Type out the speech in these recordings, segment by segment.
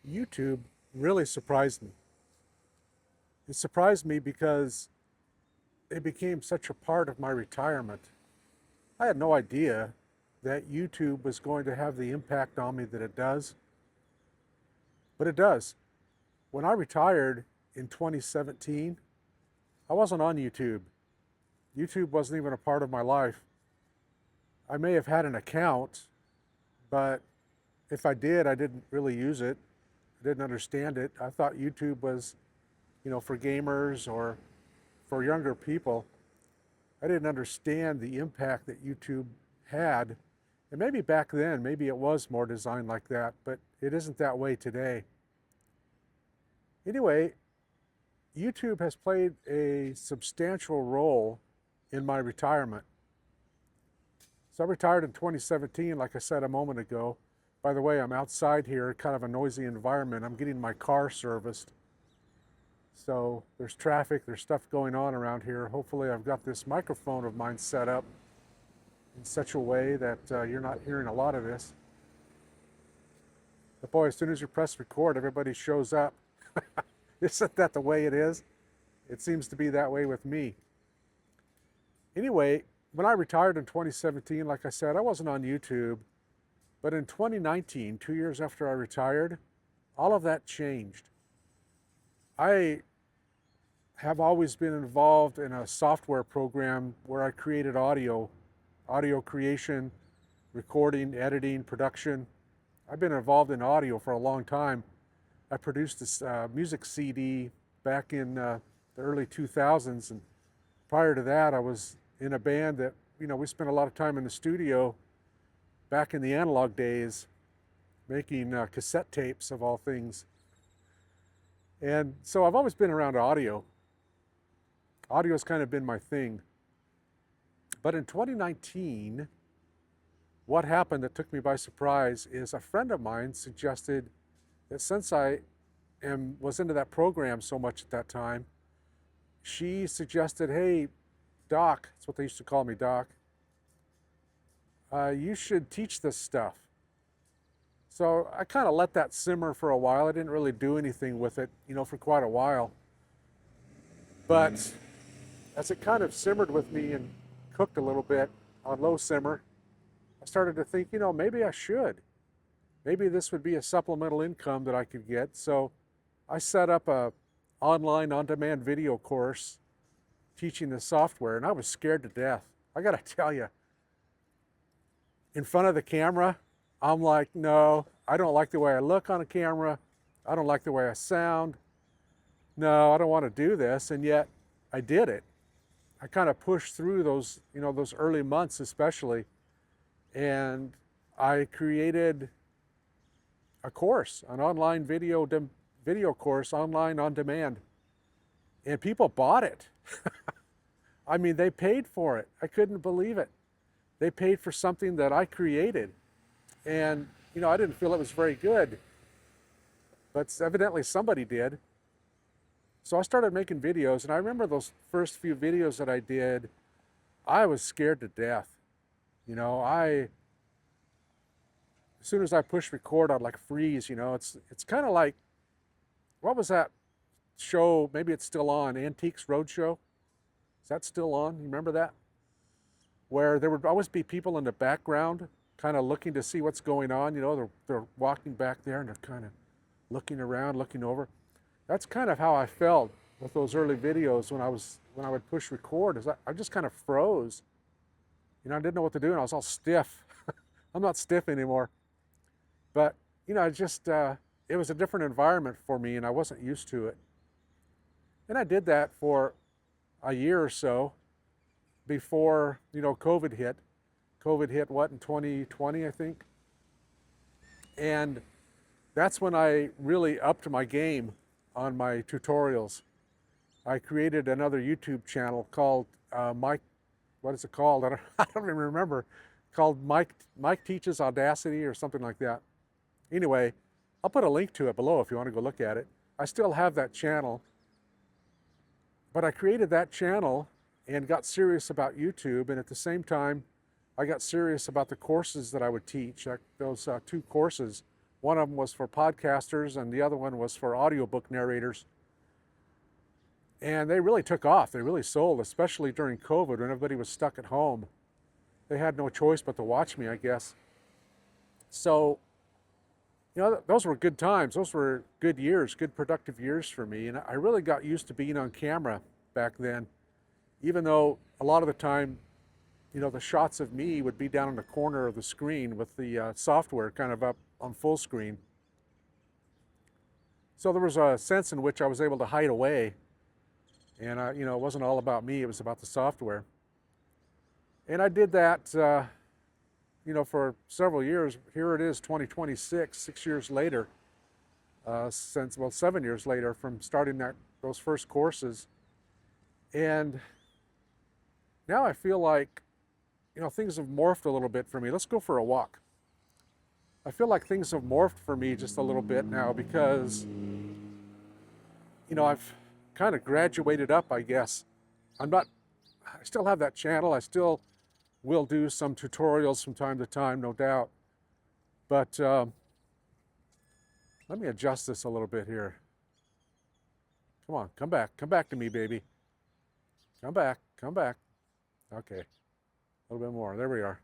YouTube really surprised me. It surprised me because it became such a part of my retirement. I had no idea that YouTube was going to have the impact on me that it does, but it does. When I retired in 2017, I wasn't on YouTube. YouTube wasn't even a part of my life. I may have had an account, but if I did, I didn't really use it. I didn't understand it. I thought YouTube was, for gamers or for younger people. I didn't understand the impact that YouTube had. And maybe back then, maybe it was more designed like that, but it isn't that way today. Anyway, YouTube has played a substantial role in my retirement. So I retired in 2017, like I said a moment ago. By the way, I'm outside here, kind of a noisy environment. I'm getting my car serviced. So there's traffic, there's stuff going on around here. Hopefully I've got this microphone of mine set up in such a way that you're not hearing a lot of this. But boy, as soon as you press record, everybody shows up. Isn't that the way it is? It seems to be that way with me. Anyway, when I retired in 2017, like I said, I wasn't on YouTube. But in 2019, 2 years after I retired, all of that changed. I have always been involved in a software program where I created audio creation, recording, editing, production. I've been involved in audio for a long time. I produced this music CD back in the early 2000s, and prior to that, I was in a band that, we spent a lot of time in the studio back in the analog days, making cassette tapes of all things. And so I've always been around audio. Audio's kind of been my thing. But in 2019, what happened that took me by surprise is a friend of mine suggested that since I was into that program so much at that time, she suggested, hey, Doc, that's what they used to call me, Doc, you should teach this stuff. So I kind of let that simmer for a while. I didn't really do anything with it, for quite a while. But as it kind of simmered with me and cooked a little bit on low simmer, I started to think, maybe I should. Maybe this would be a supplemental income that I could get. So I set up a online on-demand video course teaching the software, and I was scared to death. I got to tell you, in front of the camera, I'm like, no, I don't like the way I look on a camera. I don't like the way I sound. No, I don't want to do this. And yet I did it. I kind of pushed through those, those early months especially. And I created a course, an online video course, online on demand. And people bought it. I mean, they paid for it. I couldn't believe it. They paid for something that I created. And, I didn't feel it was very good. But evidently somebody did. So I started making videos. And I remember those first few videos that I did, I was scared to death. As soon as I pushed record, I'd like freeze. It's kind of like, what was that show? Maybe it's still on, Antiques Roadshow. Is that still on? You remember that? Where there would always be people in the background kind of looking to see what's going on. They're walking back there and they're kind of looking around, looking over. That's kind of how I felt with those early videos when I would push record. Is I just kind of froze. I didn't know what to do, and I was all stiff. I'm not stiff anymore. But, it was a different environment for me, and I wasn't used to it. And I did that for a year or so before, COVID hit. COVID hit, in 2020, I think? And that's when I really upped my game on my tutorials. I created another YouTube channel called Mike, what is it called? I don't even remember. Called Mike Teaches Audacity or something like that. Anyway, I'll put a link to it below if you want to go look at it. I still have that channel. But I created that channel and got serious about YouTube, and at the same time, I got serious about the courses that I would teach. Those two courses One of them was for podcasters, and the other one was for audiobook narrators. And they really took off. They really sold, especially during COVID when everybody was stuck at home. They had no choice but to watch me, I guess. So, those were good times. Those were good years, good productive years for me. And I really got used to being on camera back then, even though a lot of the time, the shots of me would be down in the corner of the screen with the software kind of up on full screen. So there was a sense in which I was able to hide away. And, it wasn't all about me. It was about the software. And I did that, for several years. Here it is, 2026, 6 years later, 7 years later from starting those first courses. And now I feel like, things have morphed a little bit for me. Let's go for a walk. I feel like things have morphed for me just a little bit now because, I've kind of graduated up, I guess. I still have that channel. I still will do some tutorials from time to time, no doubt. But let me adjust this a little bit here. Come on, come back to me, baby. Come back. Okay, a little bit more, there we are.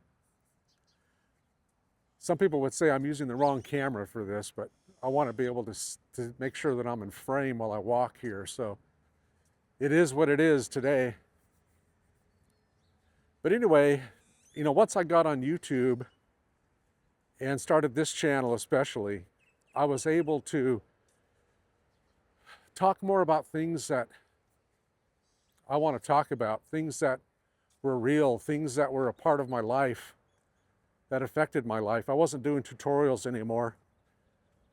Some people would say I'm using the wrong camera for this, but I want to be able to make sure that I'm in frame while I walk here. So it is what it is today. But anyway, once I got on YouTube and started this channel especially, I was able to talk more about things that I want to talk about, things that were real, things that were a part of my life, that affected my life. I wasn't doing tutorials anymore.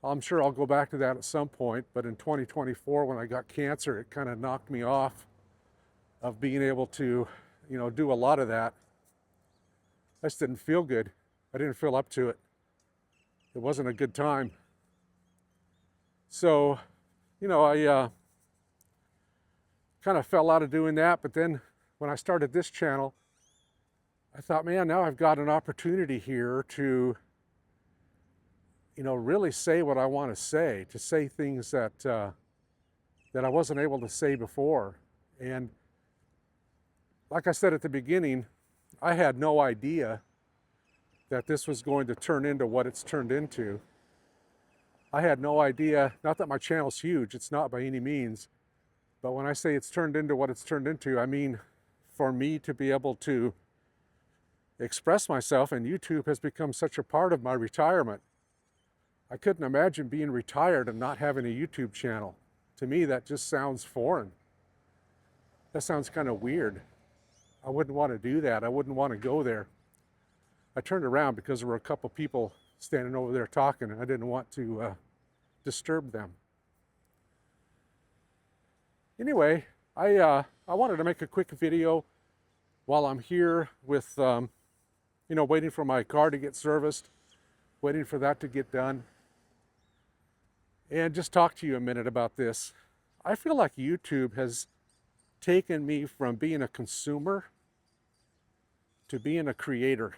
I'm sure I'll go back to that at some point, but in 2024, when I got cancer, it kind of knocked me off of being able to, do a lot of that. I just didn't feel good. I didn't feel up to it. It wasn't a good time. So, I kind of fell out of doing that, but then when I started this channel, I thought, man, now I've got an opportunity here to, really say what I want to say things that I wasn't able to say before. And like I said at the beginning, I had no idea that this was going to turn into what it's turned into. I had no idea, not that my channel's huge, it's not by any means, but when I say it's turned into what it's turned into, I mean for me to be able to express myself, and YouTube has become such a part of my retirement. I couldn't imagine being retired and not having a YouTube channel. To me, that just sounds foreign. That sounds kind of weird. I wouldn't want to do that. I wouldn't want to go there. I turned around because there were a couple people standing over there talking, and I didn't want to disturb them. Anyway, I wanted to make a quick video while I'm here with, waiting for my car to get serviced, waiting for that to get done, and just talk to you a minute about this. I feel like YouTube has taken me from being a consumer to being a creator.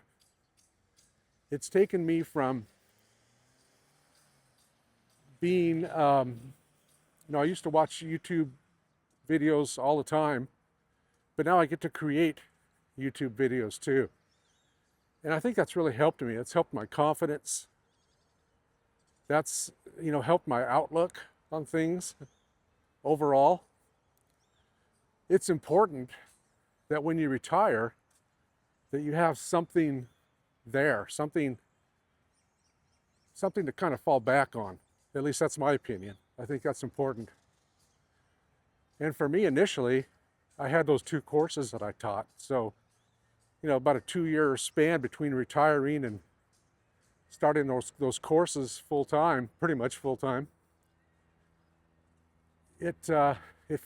It's taken me from being, I used to watch YouTube videos all the time, but now I get to create YouTube videos too. And I think that's really helped me. It's helped my confidence. That's, helped my outlook on things overall. It's important that when you retire, that you have something there, something to kind of fall back on. At least that's my opinion. I think that's important. And for me, initially, I had those 2 courses that I taught. So, about a 2-year span between retiring and starting those courses full-time, pretty much full-time. It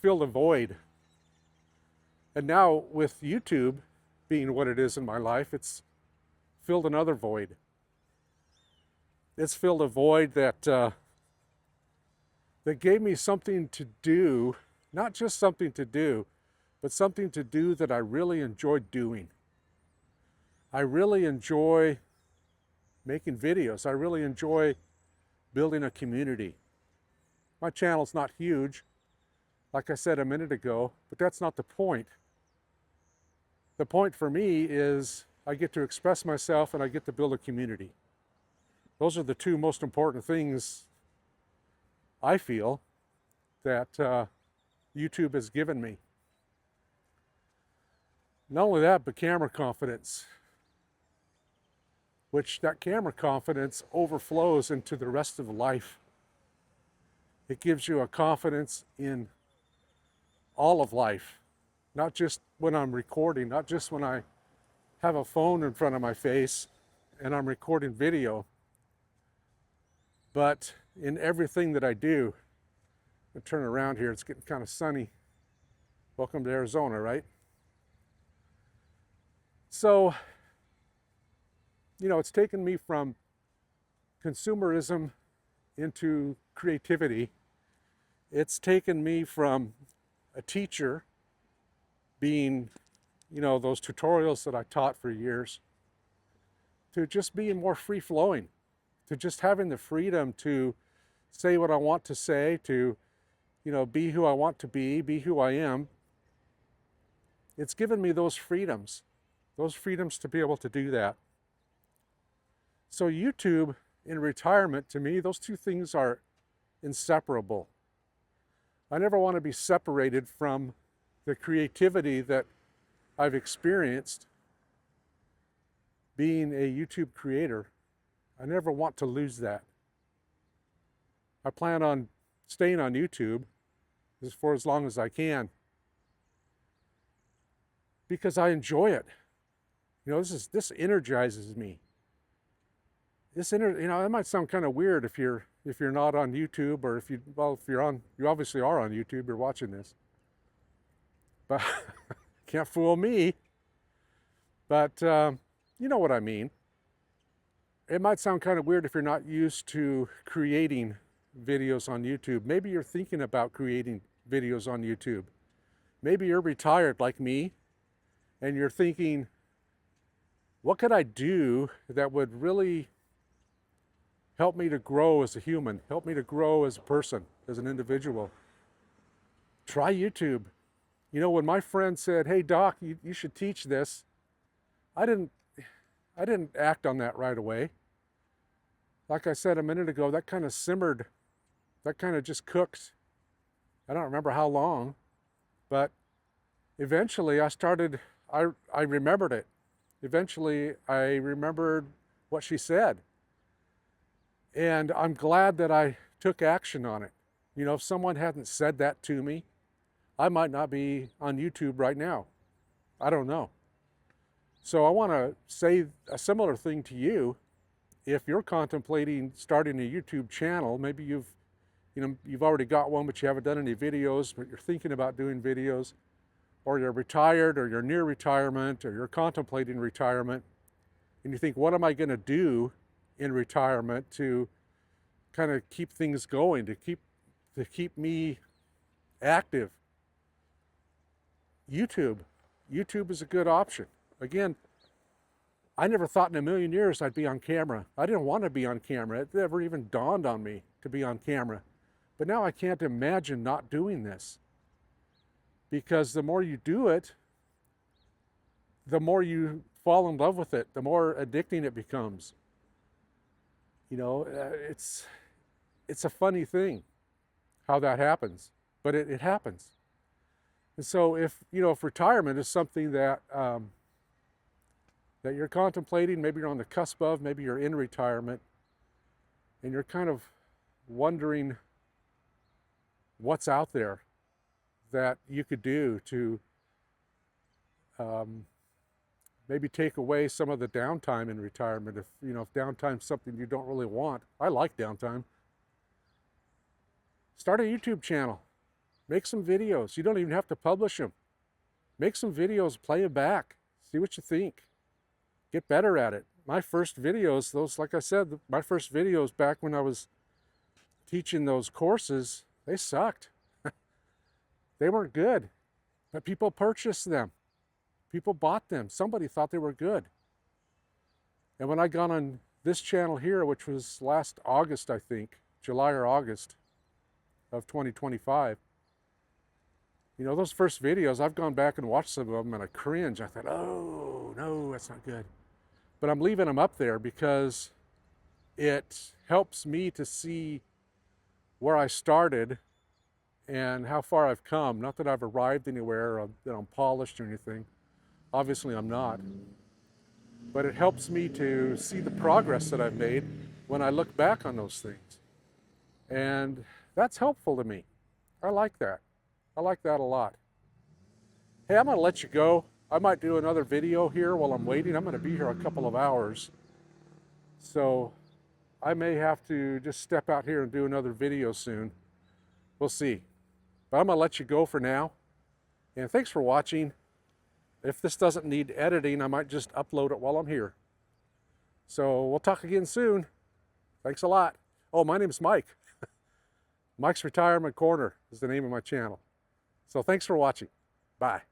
filled a void. And now with YouTube being what it is in my life, it's filled another void. It's filled a void that gave me something to do, not just something to do, but something to do that I really enjoyed doing. I really enjoy making videos. I really enjoy building a community. My channel's not huge, like I said a minute ago, but that's not the point. The point for me is I get to express myself and I get to build a community. Those are the two most important things I feel that YouTube has given me. Not only that, but camera confidence, which that camera confidence overflows into the rest of life. It gives you a confidence in all of life, not just when I'm recording, not just when I have a phone in front of my face and I'm recording video, but in everything that I do. I'll turn around here, it's getting kind of sunny. Welcome to Arizona, right? So, it's taken me from consumerism into creativity. It's taken me from a teacher being, those tutorials that I taught for years, to just being more free-flowing, to just having the freedom to say what I want to say, to, be who I want to be who I am. It's given me those freedoms to be able to do that. So YouTube in retirement, to me, those two things are inseparable. I never want to be separated from the creativity that I've experienced being a YouTube creator. I never want to lose that. I plan on staying on YouTube for as long as I can because I enjoy it. This energizes me. It might sound kind of weird if you're not on YouTube, or if you're on, you obviously are on YouTube, you're watching this. But can't fool me. But you know what I mean. It might sound kind of weird if you're not used to creating videos on YouTube. Maybe you're thinking about creating videos on YouTube. Maybe you're retired like me and you're thinking, what could I do that would really help me to grow as a human, help me to grow as a person, as an individual? Try YouTube. When my friend said, hey Doc, you should teach this, I didn't act on that right away. Like I said a minute ago, that kind of simmered, that kind of just cooked. I don't remember how long, but eventually I remembered it. Eventually I remembered what she said. And I'm glad that I took action on it. If someone hadn't said that to me, I might not be on YouTube right now. I don't know. So I want to say a similar thing to you. If you're contemplating starting a YouTube channel, maybe you've already got one, but you haven't done any videos, but you're thinking about doing videos, or you're retired, or you're near retirement, or you're contemplating retirement, and you think, what am I going to do in retirement to kind of keep things going, to keep me active? YouTube is a good option. Again, I never thought in a million years I'd be on camera. I didn't want to be on camera. It never even dawned on me to be on camera. But now I can't imagine not doing this. Because the more you do it, the more you fall in love with it, the more addicting it becomes. It's a funny thing how that happens, but it happens. And so if retirement is something that that you're contemplating, maybe you're on the cusp of, maybe you're in retirement, and you're kind of wondering what's out there that you could do to maybe take away some of the downtime in retirement. If downtime's something you don't really want. I like downtime. Start a YouTube channel. Make some videos. You don't even have to publish them. Make some videos, play them back. See what you think. Get better at it. My first videos, like I said, my first videos back when I was teaching those courses, they sucked. They weren't good. But people purchased them. People bought them. Somebody thought they were good. And when I got on this channel here, which was last August, I think, July or August of 2025. You know, those first videos, I've gone back and watched some of them and I cringe. I thought, oh, no, that's not good. But I'm leaving them up there because it helps me to see where I started and how far I've come. Not that I've arrived anywhere or that I'm polished or anything. Obviously I'm not. But it helps me to see the progress that I've made when I look back on those things. And that's helpful to me. I like that. I like that a lot. Hey, I'm going to let you go. I might do another video here while I'm waiting. I'm going to be here a couple of hours. So I may have to just step out here and do another video soon. We'll see. But I'm going to let you go for now. And thanks for watching. If this doesn't need editing, I might just upload it while I'm here. So we'll talk again soon. Thanks a lot. Oh, my name's Mike. Mike's Retirement Corner is the name of my channel. So thanks for watching. Bye.